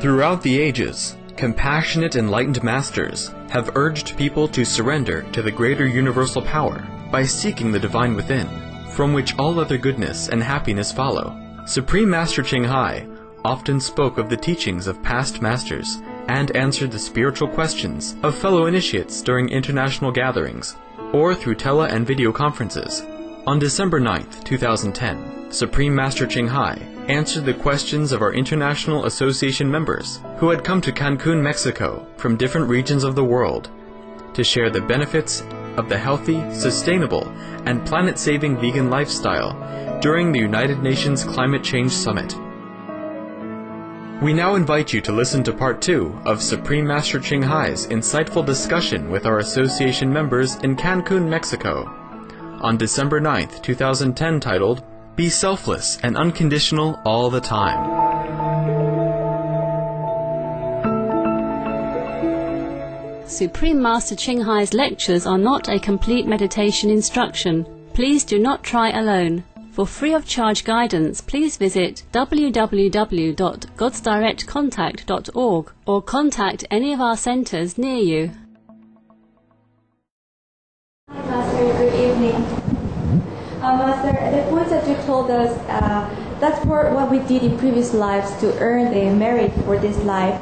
Throughout the ages, compassionate enlightened masters have urged people to surrender to the greater universal power by seeking the divine within, from which all other goodness and happiness follow. Supreme Master Ching often spoke of the teachings of past masters and answered the spiritual questions of fellow initiates during international gatherings or through tele and video conferences. On December 9th, 2010, Supreme Master Ching answered the questions of our International Association members who had come to Cancun, Mexico from different regions of the world to share the benefits of the healthy, sustainable, and planet-saving vegan lifestyle during the United Nations Climate Change Summit. We now invite you to listen to Part 2 of Supreme Master Ching insightful discussion with our association members in Cancun, Mexico, on December 9th, 2010, titled, Be Selfless and Unconditional All the Time. Supreme Master Ching lectures are not a complete meditation instruction. Please do not try alone. For free of charge guidance, please visit www.godsdirectcontact.org or contact any of our centers near you. Hi Master, good evening. Master, the points that you told us, that's for what we did in previous lives to earn the merit for this life.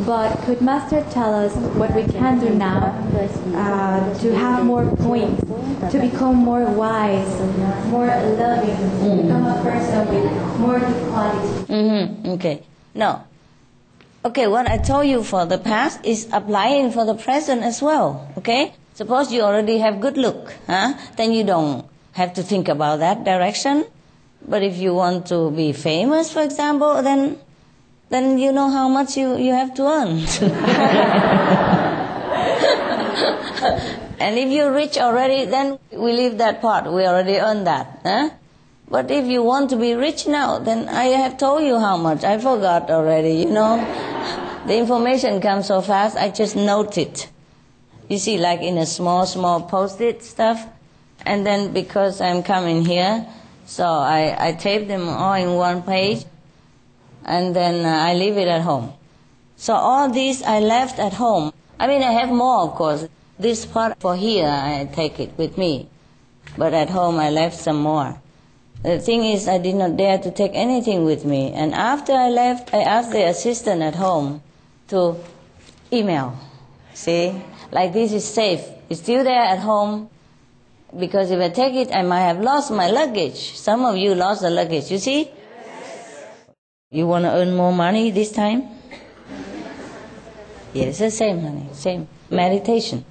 But could Master tell us what we can do now to have more points, to become more wise, more loving, to become a person with more good qualities? Okay. No. Okay, what I told you for the past is applying for the present as well. Okay? Suppose you already have good look, then you don't have to think about that direction. But if you want to be famous, for example, then you know how much you have to earn. And if you're rich already, then we leave that part. We already earned that. But if you want to be rich now, then I have told you how much. I forgot already, The information comes so fast, I just note it. You see, like in a small post-it stuff. And then because I'm coming here, so I tape them all in one page. And then I leave it at home. So all these I left at home. I mean, I have more, of course. This part for here, I take it with me. But at home, I left some more. The thing is, I did not dare to take anything with me. And after I left, I asked the assistant at home to email. See? Like this is safe. It's still there at home. Because if I take it, I might have lost my luggage. Some of you lost the luggage, you see? You want to earn more money this time? Yes, the same, honey, same. Meditation.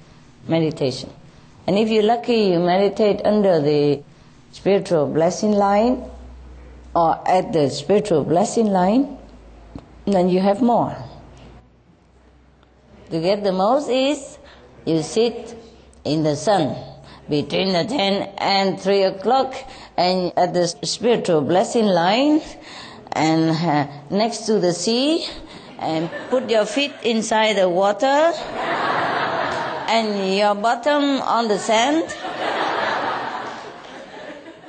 And if you're lucky, you meditate under the spiritual blessing line or at the spiritual blessing line, then you have more. To get the most is you sit in the sun between the 10 and 3 o'clock and at the spiritual blessing line and next to the sea, and put your feet inside the water and your bottom on the sand,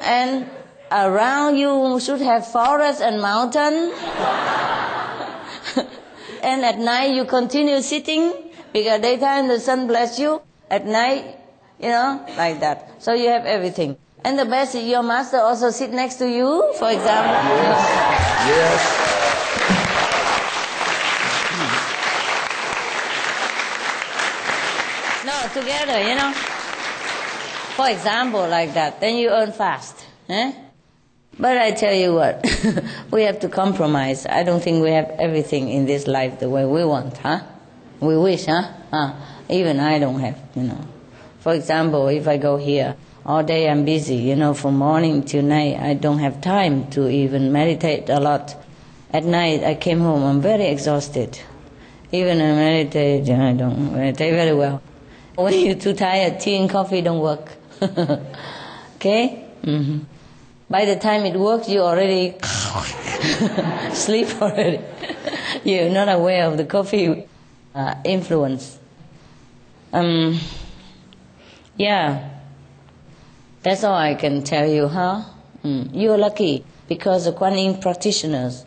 and around you should have forest and mountain. And at night you continue sitting because daytime the sun bless you, at night, like that. So you have everything. And the best is your master also sit next to you, for example. Yes. No, together, For example, like that. Then you earn fast. But I tell you what, we have to compromise. I don't think we have everything in this life the way we want, We wish, Even I don't have, For example, if I go here, all day I'm busy, from morning till night. I don't have time to even meditate a lot. At night, I came home, I'm very exhausted. Even I meditate, I don't meditate very well. When you're too tired, tea and coffee don't work. Okay? By the time it works, you already sleep already. You're not aware of the coffee influence. Yeah. That's all I can tell you, You're lucky because the Kuan Yin practitioners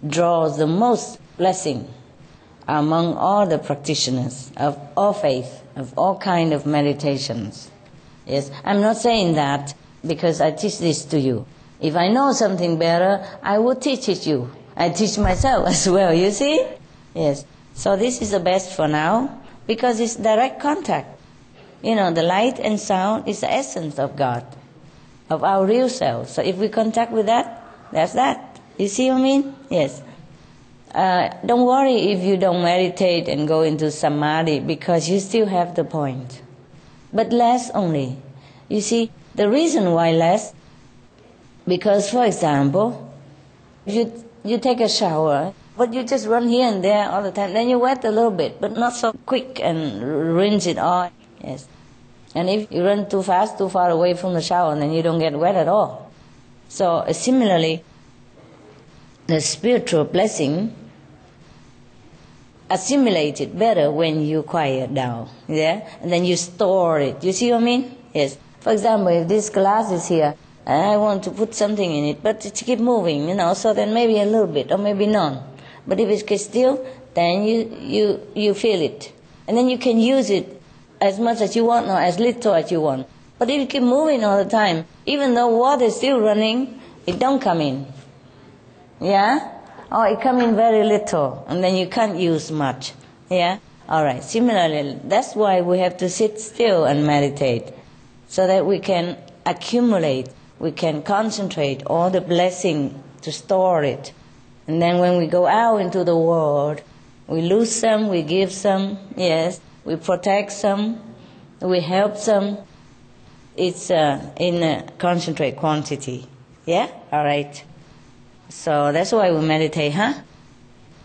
draw the most blessing among all the practitioners of all faith, of all kind of meditations. Yes, I'm not saying that because I teach this to you. If I know something better, I will teach it you. I teach myself as well, you see? Yes. So this is the best for now because it's direct contact. You know, the light and sound is the essence of God, of our real self. So if we contact with that, that's that. You see what I mean? Yes. Don't worry if you don't meditate and go into samadhi because you still have the point. But less only. You see, the reason why less, because for example, you take a shower, but you just run here and there all the time, then you wet a little bit, but not so quick and rinse it all. Yes. And if you run too fast, too far away from the shower, then you don't get wet at all. So similarly, the spiritual blessing assimilated better when you quiet down, yeah? And then you store it. You see what I mean? Yes. For example, if this glass is here, and I want to put something in it, but it keep moving, you know, so then maybe a little bit, or maybe none. But if it gets still, then you feel it. And then you can use it as much as you want or as little as you want. But if you keep moving all the time, even though water is still running, it don't come in. Yeah? Or it come in very little, and then you can't use much. Yeah? Alright, similarly, that's why we have to sit still and meditate, so that we can accumulate, we can concentrate all the blessing to store it. And then when we go out into the world, we lose some, we give some, yes, we protect some, we help some. It's in a concentrate quantity. Yeah? Alright. So that's why we meditate, huh?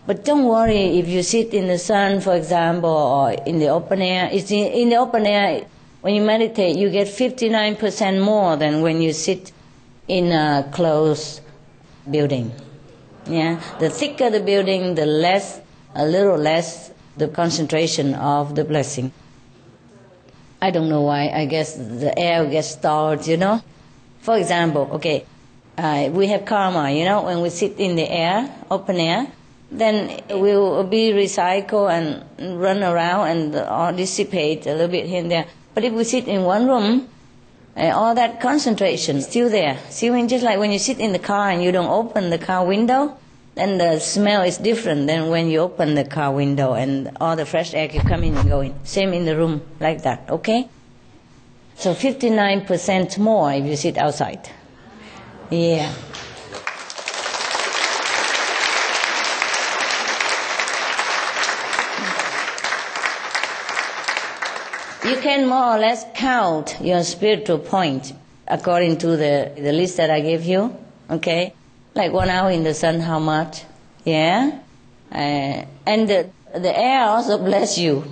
But don't worry if you sit in the sun, for example, or in the open air. It's in the open air, when you meditate, you get 59% more than when you sit in a closed building. Yeah? The thicker the building, the less, a little less, the concentration of the blessing. I don't know why. I guess the air gets stored, you know? For example, okay, we have karma, you know, when we sit in the air, open air, then we will be recycled and run around and dissipate a little bit here and there. But if we sit in one room, all that concentration is still there. See, when just like when you sit in the car and you don't open the car window, then the smell is different than when you open the car window and all the fresh air can come in and go in. Same in the room, like that, okay? So 59% more if you sit outside. Yeah. You can more or less count your spiritual point according to the list that I gave you, okay? Like 1 hour in the sun, how much? Yeah? And the air also bless you.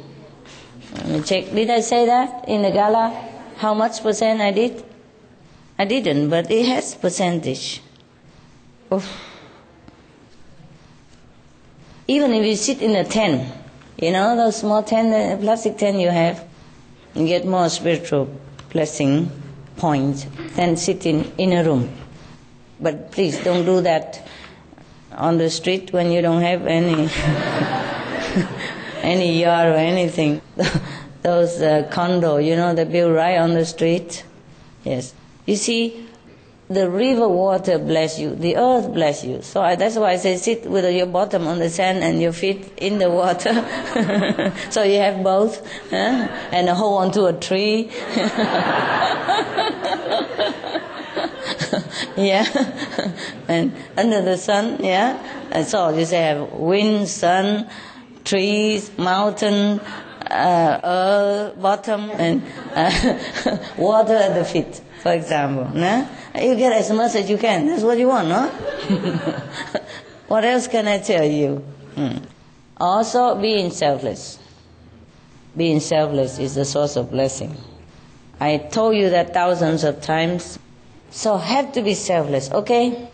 Let me check. Did I say that in the gala? How much percent I did? I didn't, but it has percentage. Oof. Even if you sit in a tent, you know, those small tent, the plastic tent you have, you get more spiritual blessing points than sitting in a room. But please don't do that on the street when you don't have any any yard or anything. Those condo, you know, they build right on the street. Yes. You see, the river water bless you, the earth bless you. So that's why I say sit with your bottom on the sand and your feet in the water. So you have both, and hold on to a tree. Yeah, and under the sun, yeah. And so you say have wind, sun, trees, mountain, earth, bottom, and water at the feet, for example. Nah? You get as much as you can. That's what you want, no? What else can I tell you? Also, being selfless. Being selfless is the source of blessing. I told you that thousands of times. So have to be selfless, okay?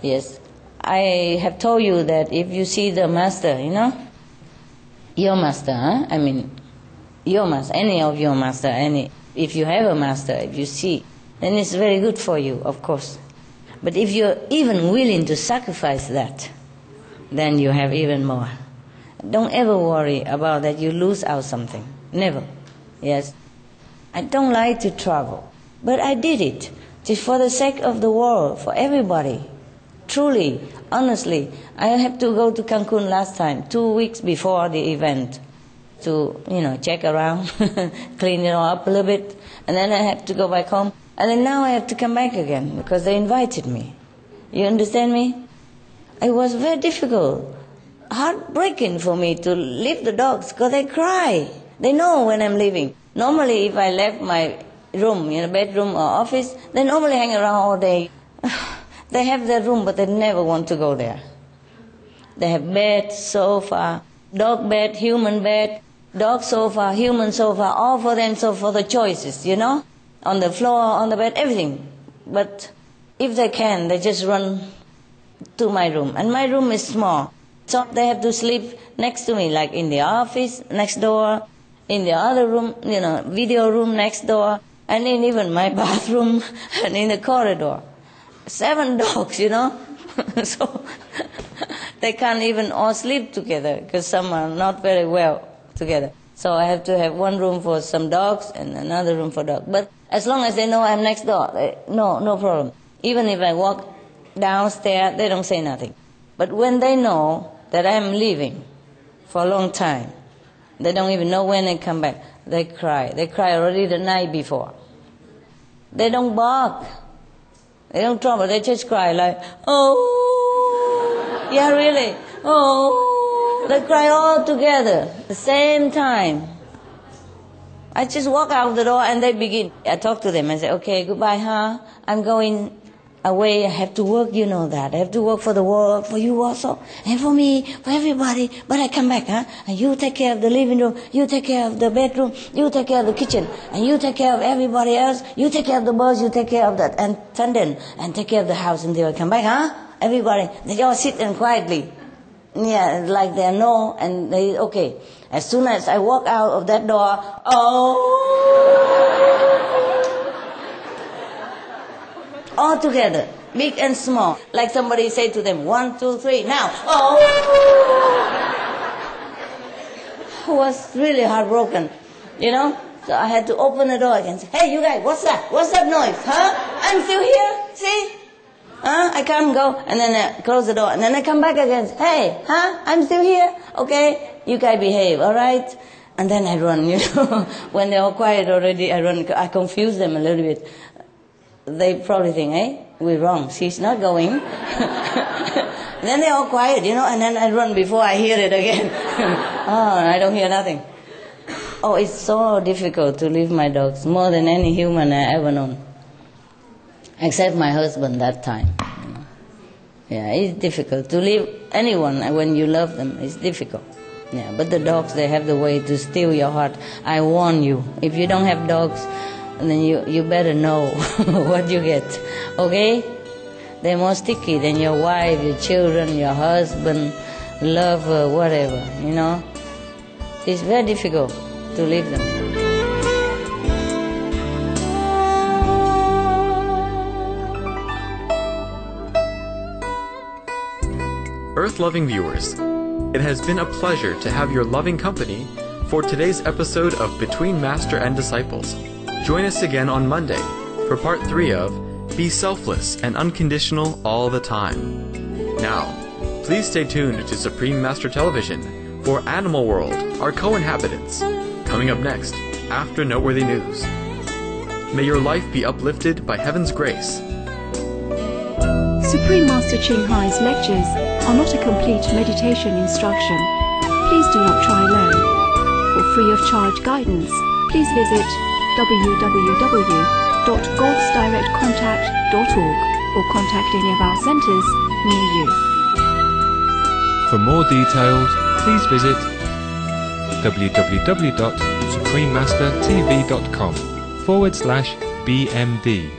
Yes. I have told you that if you see the master, you know, your master, I mean, your master, any of your master, if you have a master, if you see, then it's very good for you, of course. But if you're even willing to sacrifice that, then you have even more. Don't ever worry about that you lose out something. Never. Yes. I don't like to travel, but I did it just for the sake of the world, for everybody. Truly, honestly, I have to go to Cancun last time, 2 weeks before the event, to, check around, clean it all up a little bit, and then I have to go back home. And then now I have to come back again because they invited me. You understand me? It was very difficult, heartbreaking for me to leave the dogs because they cry. They know when I'm leaving. Normally, if I left my room, bedroom or office, they normally hang around all day. They have their room, but they never want to go there. They have bed, sofa, dog bed, human bed, dog sofa, human sofa, all for them, so for the choices, on the floor, on the bed, everything. But if they can, they just run to my room. And my room is small, so they have to sleep next to me, like in the office next door, in the other room, video room next door, and in even my bathroom and in the corridor. 7 dogs, so they can't even all sleep together because some are not very well together. So I have to have one room for some dogs and another room for dogs. But as long as they know I'm next door, no problem. Even if I walk downstairs, they don't say nothing. But when they know that I'm leaving for a long time, they don't even know when I come back, they cry. They cry already the night before. They don't bark. They don't trouble. They just cry like, oh, yeah, really, oh. They cry all together at the same time. I just walk out the door and they begin. I talk to them and say, okay, goodbye, huh? I'm going away. I have to work, you know that. I have to work for the world, for you also, and for me, for everybody. But I come back, huh? And you take care of the living room, you take care of the bedroom, you take care of the kitchen, and you take care of everybody else. You take care of the birds, you take care of that and attendant, and take care of the house until I come back, huh? Everybody, they all sit and quietly. Yeah, like they know, and they, okay. As soon as I walk out of that door, all together, big and small. Like somebody say to them, 1, 2, 3, now. I was really heartbroken, So I had to open the door again and say, hey, you guys, what's that? What's that noise? Huh? I'm still here, see? I can't go. And then I close the door. And then I come back again. Hey, I'm still here. Okay, you guys behave, all right? And then I run, When they're all quiet already, I run. I confuse them a little bit. They probably think, we're wrong. She's not going. Then they're all quiet, and then I run before I hear it again. I don't hear nothing. Oh, it's so difficult to leave my dogs, more than any human I ever known. Except my husband that time. Yeah, it's difficult. To leave anyone when you love them, it's difficult. Yeah, but the dogs, they have the way to steal your heart. I warn you, if you don't have dogs, then you better know what you get, okay? They're more sticky than your wife, your children, your husband, lover, whatever, It's very difficult to leave them. Earth-loving viewers, it has been a pleasure to have your loving company for today's episode of Between Master and Disciples. Join us again on Monday for part 3 of Be Selfless and Unconditional All the Time. Now, please stay tuned to Supreme Master Television for Animal World, Our Co-Inhabitants, coming up next after Noteworthy News. May your life be uplifted by heaven's grace. Supreme Master Ching Hai's lectures are not a complete meditation instruction. Please do not try alone. For free of charge guidance, please visit www.godsdirectcontact.org or contact any of our centers near you. For more details, please visit www.suprememastertv.com/BMD.